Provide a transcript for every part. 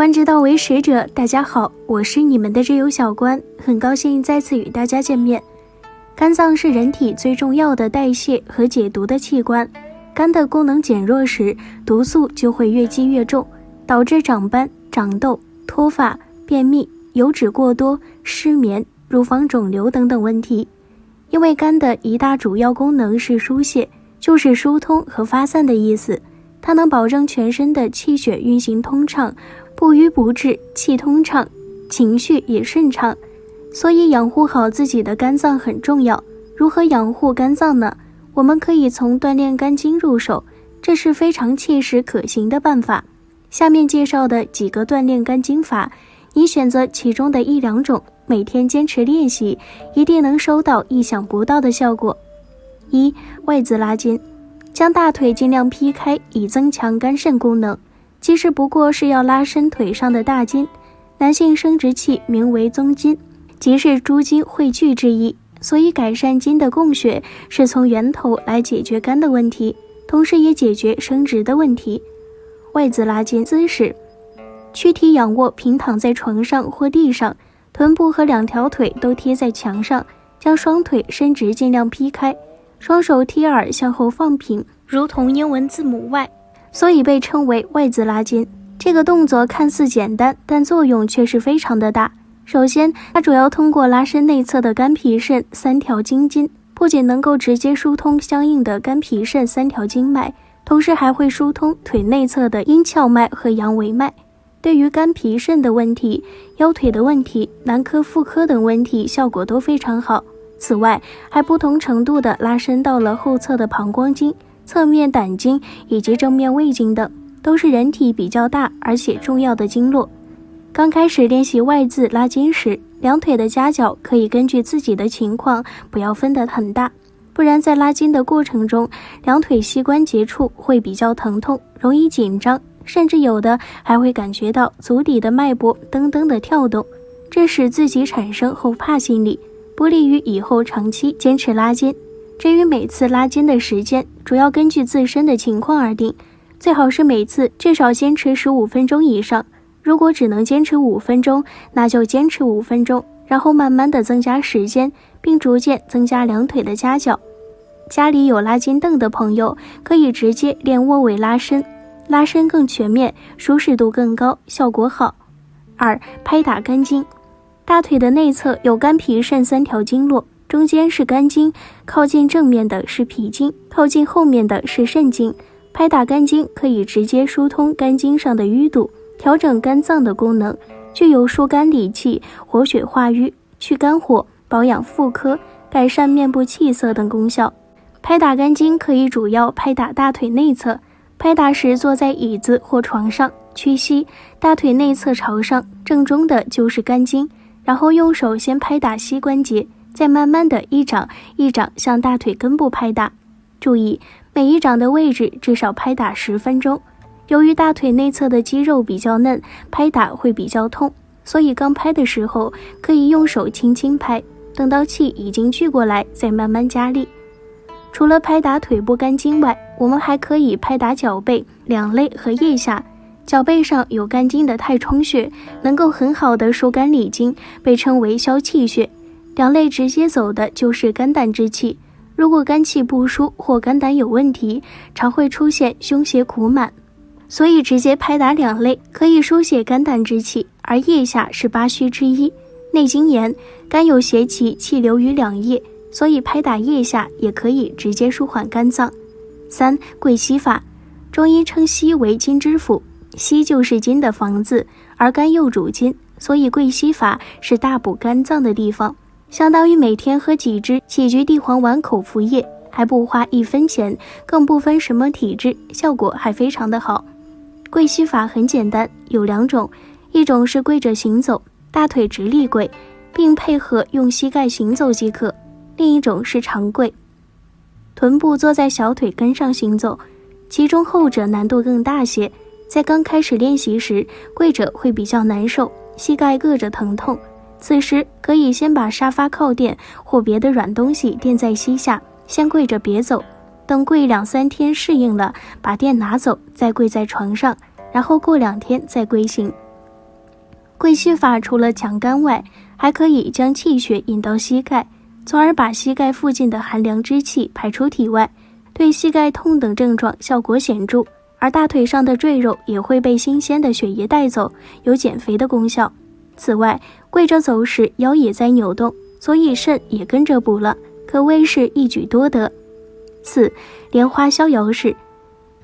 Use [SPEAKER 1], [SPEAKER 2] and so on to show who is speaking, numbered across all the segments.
[SPEAKER 1] 观之道为使者，大家好，我是你们的挚友小关，很高兴再次与大家见面。肝脏是人体最重要的代谢和解毒的器官，肝的功能减弱时，毒素就会越积越重，导致长斑、长痘、脱发、便秘、油脂过多、失眠、乳房肿瘤等等问题。因为肝的一大主要功能是疏泄，就是疏通和发散的意思，它能保证全身的气血运行通畅，不瘀不滞，气通畅，情绪也顺畅。所以养护好自己的肝脏很重要。如何养护肝脏呢？我们可以从锻炼肝经入手，这是非常切实可行的办法。下面介绍的几个锻炼肝经法，你选择其中的一两种，每天坚持练习，一定能收到意想不到的效果。1. 外眦拉筋，将大腿尽量劈开，以增强肝肾功能。其实不过是要拉伸腿上的大筋，男性生殖器名为宗筋，即是诸筋汇聚之意，所以改善筋的供血是从源头来解决肝的问题，同时也解决生殖的问题。外眦拉筋姿势：躯体仰卧，平躺在床上或地上，臀部和两条腿都贴在墙上，将双腿伸直尽量劈开，双手贴耳向后放平，如同英文字母 Y， 所以被称为外眦拉筋。这个动作看似简单，但作用却是非常的大。首先，它主要通过拉伸内侧的肝脾肾三条经筋，不仅能够直接疏通相应的肝脾肾三条经脉，同时还会疏通腿内侧的阴窍脉和阳维脉。对于肝脾肾的问题、腰腿的问题、男科妇科等问题效果都非常好。此外，还不同程度的拉伸到了后侧的膀胱经、侧面胆经以及正面胃经等，都是人体比较大而且重要的经络。刚开始练习外眦拉筋时，两腿的夹角可以根据自己的情况不要分得很大，不然在拉筋的过程中，两腿膝关节处会比较疼痛，容易紧张，甚至有的还会感觉到足底的脉搏噔噔的跳动，这使自己产生后怕心理，不利于以后长期坚持拉筋。至于每次拉筋的时间，主要根据自身的情况而定，最好是每次至少坚持15分钟以上。如果只能坚持5分钟，那就坚持5分钟，然后慢慢的增加时间，并逐渐增加两腿的夹角。家里有拉筋凳的朋友，可以直接练卧位拉伸，拉伸更全面，舒适度更高，效果好。2. 拍打肝经，大腿的内侧有肝脾肾三条经络，中间是肝经，靠近正面的是脾经，靠近后面的是肾经。拍打肝经可以直接疏通肝经上的淤堵，调整肝脏的功能，具有疏肝理气、活血化瘀、去肝火、保养妇科、改善面部气色等功效。拍打肝经可以主要拍打大腿内侧，拍打时坐在椅子或床上，屈膝，大腿内侧朝上，正中的就是肝经，然后用手先拍打膝关节，再慢慢的一掌一掌向大腿根部拍打。注意，每一掌的位置至少拍打10分钟。由于大腿内侧的肌肉比较嫩，拍打会比较痛，所以刚拍的时候可以用手轻轻拍，等到气已经聚过来再慢慢加力。除了拍打腿部肝经外，我们还可以拍打脚背、两肋和腋下。脚背上有肝经的太冲穴，能够很好的疏肝理经，被称为消气穴。两肋直接走的就是肝胆之气，如果肝气不疏或肝胆有问题，常会出现胸胁苦满，所以直接拍打两肋可以疏解肝胆之气。而腋下是8虚之一，内经言肝有邪气，气流于两腋，所以拍打腋下也可以直接舒缓肝脏。3. 跪膝法，中医称膝为筋之府，膝就是筋的房子，而肝又主筋，所以跪膝法是大补肝脏的地方，相当于每天喝几支杞菊地黄丸口服液，还不花1分钱，更不分什么体质，效果还非常的好。跪膝法很简单，有2种，一种是跪着行走，大腿直立跪，并配合用膝盖行走即可；另一种是长跪，臀部坐在小腿根上行走，其中后者难度更大些。在刚开始练习时，跪着会比较难受，膝盖硌着疼痛，此时可以先把沙发靠垫或别的软东西垫在膝下，先跪着别走，等跪2-3天适应了，把垫拿走，再跪在床上，然后过2天再跪行。跪膝法除了强肝外，还可以将气血引到膝盖，从而把膝盖附近的寒凉之气排出体外，对膝盖痛等症状效果显著。而大腿上的赘肉也会被新鲜的血液带走，有减肥的功效。此外，跪着走时腰也在扭动，所以肾也跟着补了，可谓是一举多得。4. 莲花逍遥式。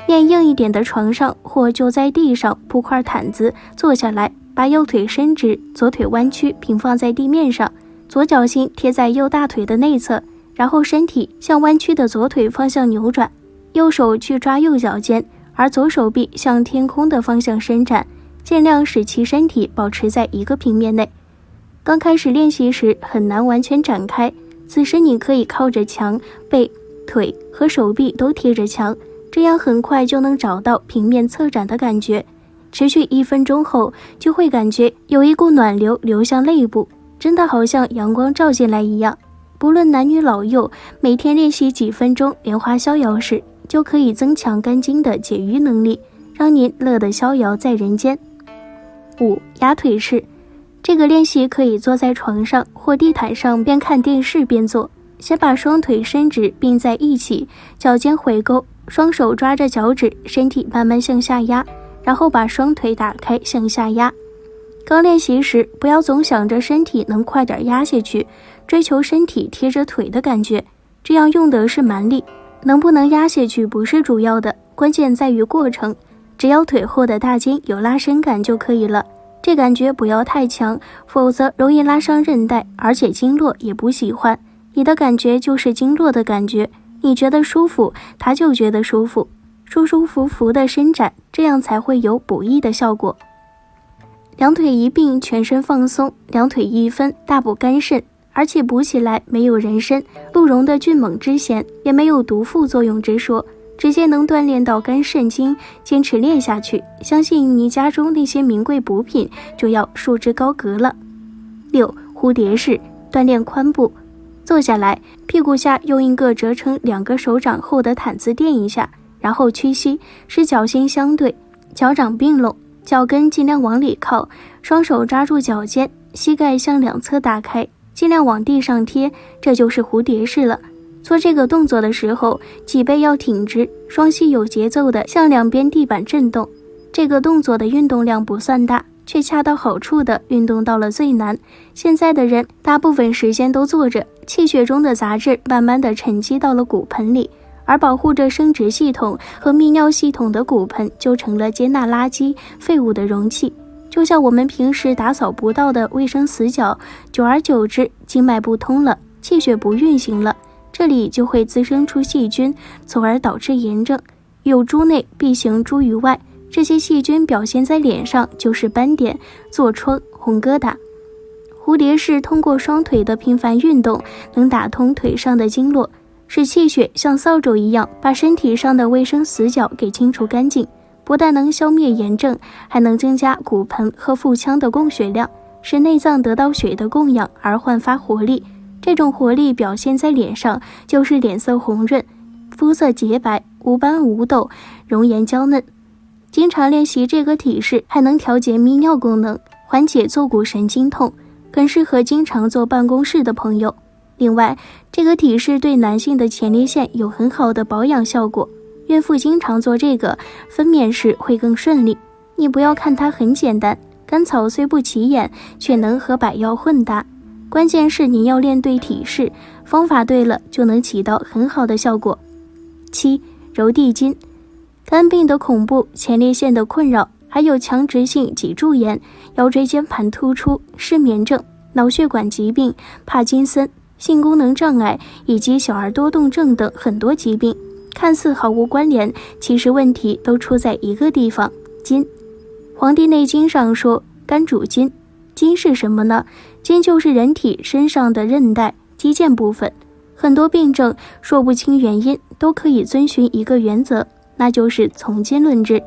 [SPEAKER 1] 面硬一点的床上或就在地上铺块毯子，坐下来，把右腿伸直，左腿弯曲平放在地面上，左脚心贴在右大腿的内侧，然后身体向弯曲的左腿方向扭转，右手去抓右脚尖，而左手臂向天空的方向伸展，尽量使其身体保持在一个平面内。刚开始练习时很难完全展开，此时你可以靠着墙，背、腿和手臂都贴着墙，这样很快就能找到平面侧展的感觉。持续1分钟后，就会感觉有一股暖流流向肋部，真的好像阳光照进来一样。不论男女老幼，每天练习几分钟莲花逍遥式，就可以增强肝经的解郁能力，让您乐得逍遥在人间。5. 压腿式。这个练习可以坐在床上或地毯上，边看电视边做。先把双腿伸直并在一起，脚尖回勾，双手抓着脚趾，身体慢慢向下压，然后把双腿打开向下压。刚练习时不要总想着身体能快点压下去，追求身体贴着腿的感觉，这样用的是蛮力，能不能压下去不是主要的，关键在于过程。只要腿后的大筋有拉伸感就可以了，这感觉不要太强，否则容易拉伤韧带，而且经络也不喜欢。你的感觉就是经络的感觉，你觉得舒服，它就觉得舒服，舒舒服服的伸展，这样才会有补益的效果。两腿一并，全身放松，两腿一分，大补肝肾，而且补起来没有人参、鹿茸的峻猛之嫌，也没有毒副作用之说，直接能锻炼到肝肾经，坚持练下去，相信你家中那些名贵补品就要束之高阁了。6. 蝴蝶式，锻炼髋部。坐下来，屁股下用一个折成2个手掌厚的毯子垫一下，然后屈膝，使脚心相对，脚掌并拢，脚跟尽量往里靠，双手抓住脚尖，膝盖向两侧打开，尽量往地上贴，这就是蝴蝶式了。做这个动作的时候，脊背要挺直，双膝有节奏的向两边地板震动。这个动作的运动量不算大，却恰到好处的运动到了最难。现在的人大部分时间都坐着，气血中的杂质慢慢的沉积到了骨盆里，而保护着生殖系统和泌尿系统的骨盆就成了接纳垃圾废物的容器。就像我们平时打扫不到的卫生死角，久而久之经脉不通了，气血不运行了，这里就会滋生出细菌，从而导致炎症。有诸内必行诸于外，这些细菌表现在脸上就是斑点、痤疮、红疙瘩。蝴蝶式通过双腿的频繁运动，能打通腿上的经络，使气血像扫帚一样把身体上的卫生死角给清除干净，不但能消灭炎症，还能增加骨盆和腹腔的供血量，使内脏得到血的供养而焕发活力。这种活力表现在脸上，就是脸色红润，肤色洁白，无斑无痘，容颜娇嫩。经常练习这个体式，还能调节泌尿功能，缓解坐骨神经痛，更适合经常坐办公室的朋友。另外，这个体式对男性的前列腺有很好的保养效果，孕妇经常做这个，分娩时会更顺利。你不要看它很简单，甘草虽不起眼，却能和百药混搭。关键是你要练对体式，方法对了，就能起到很好的效果。7. 揉地筋。肝病的恐怖、前列腺的困扰，还有强直性脊柱炎、腰椎间盘突出、失眠症、脑血管疾病、帕金森、性功能障碍以及小儿多动症等很多疾病，看似毫无关联，其实问题都出在一个地方——筋。《黄帝内经》上说，肝主筋。筋是什么呢？筋就是人体身上的韧带、肌腱部分。很多病症说不清原因，都可以遵循一个原则，那就是从筋论治。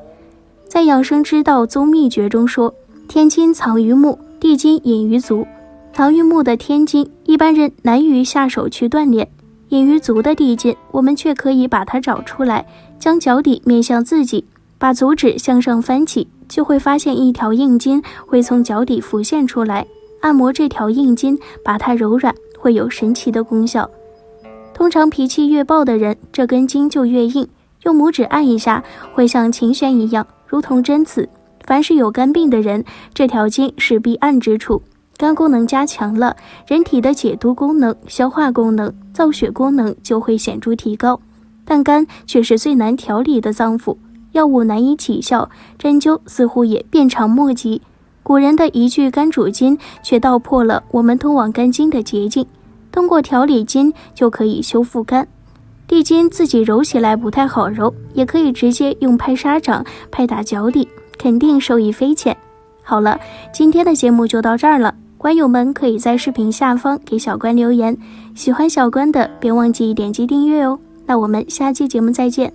[SPEAKER 1] 在养生之道宗秘诀中说，天筋藏于目，地筋隐于足。藏于目的天筋，一般人难于下手去锻炼；隐于足的地筋，我们却可以把它找出来，将脚底面向自己，把足趾向上翻起，就会发现一条硬筋会从脚底浮现出来，按摩这条硬筋，把它柔软，会有神奇的功效。通常脾气越暴的人，这根筋就越硬，用拇指按一下，会像琴弦一样，如同针刺。凡是有肝病的人，这条筋是必按之处。肝功能加强了，人体的解毒功能、消化功能、造血功能就会显著提高。但肝却是最难调理的脏腑，药物难以起效，针灸似乎也鞭长莫及。古人的一句肝主筋，却道破了我们通往肝经的捷径。通过调理筋，就可以修复肝。地筋自己揉起来不太好揉，也可以直接用拍砂掌拍打脚底，肯定受益匪浅。好了，今天的节目就到这儿了。观友们可以在视频下方给小关留言，喜欢小关的别忘记点击订阅哦。那我们下期节目再见。